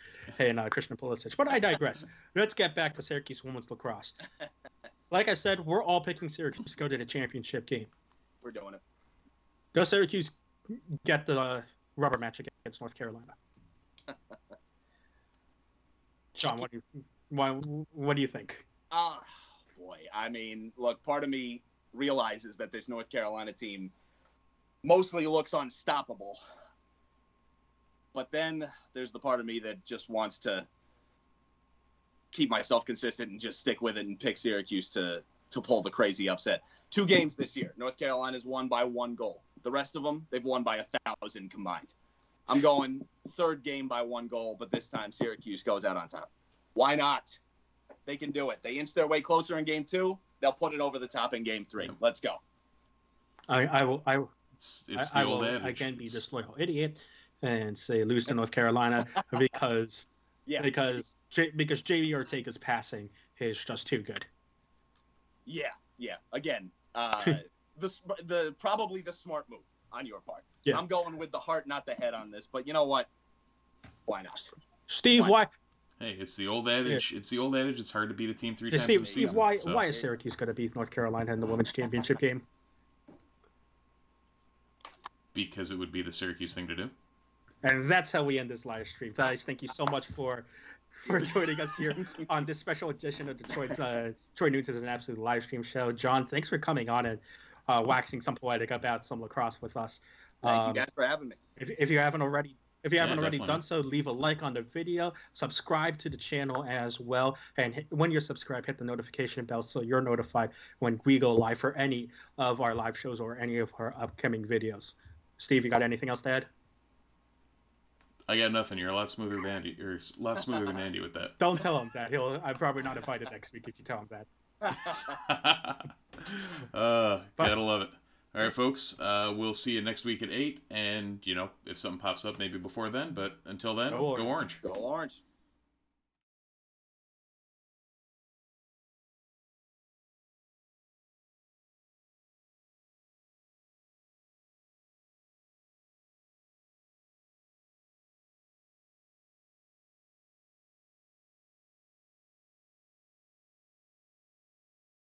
Christian Pulisic. But I digress. Let's get back to Syracuse women's lacrosse. Like I said, we're all picking Syracuse to go to the championship game. We're doing it. Does Syracuse get the rubber match against North Carolina? Sean, what do you think? Boy. I mean, look, part of me realizes that this North Carolina team mostly looks unstoppable. But then there's the part of me that just wants to keep myself consistent and just stick with it and pick Syracuse to pull the crazy upset. 2 games this year. North Carolina's won by 1 goal. The rest of them, they've won by 1,000 combined. I'm going 3rd game by 1 goal, but this time Syracuse goes out on top. Why not? They can do it. They inch their way closer in game 2. They'll put it over the top in game 3. Let's go. I will again be this little idiot and say lose to North Carolina because JV Ortega's passing is just too good. Yeah. Again, probably the smart move on your part. Yeah. I'm going with the heart, not the head on this. But you know what? Why not? Steve, Hey, it's the old adage. Yeah. It's the old adage. It's hard to beat a team 3 times Steve, in a Steve, season. why is Syracuse going to beat North Carolina in the women's championship game? Because it would be the Syracuse thing to do. And that's how we end this live stream. Guys, thank you so much for joining us here on this special edition of Troy Nunes is an absolute live stream show. John, thanks for coming on and waxing some poetic about some lacrosse with us. Thank you guys for having me. If you haven't already Definitely. done so, leave a like on the video, subscribe to the channel as well, and when you're subscribed, hit the notification bell so you're notified when we go live for any of our live shows or any of our upcoming videos. Steve, you got anything else to add? I got nothing. You're a lot smoother than Andy. You're a lot smoother than Andy with that. Don't tell him that. I'm probably not invited next week if you tell him that. Gotta love it. All right, folks. We'll see you next week at 8. And, if something pops up, maybe before then. But until then, go Orange. Go Orange.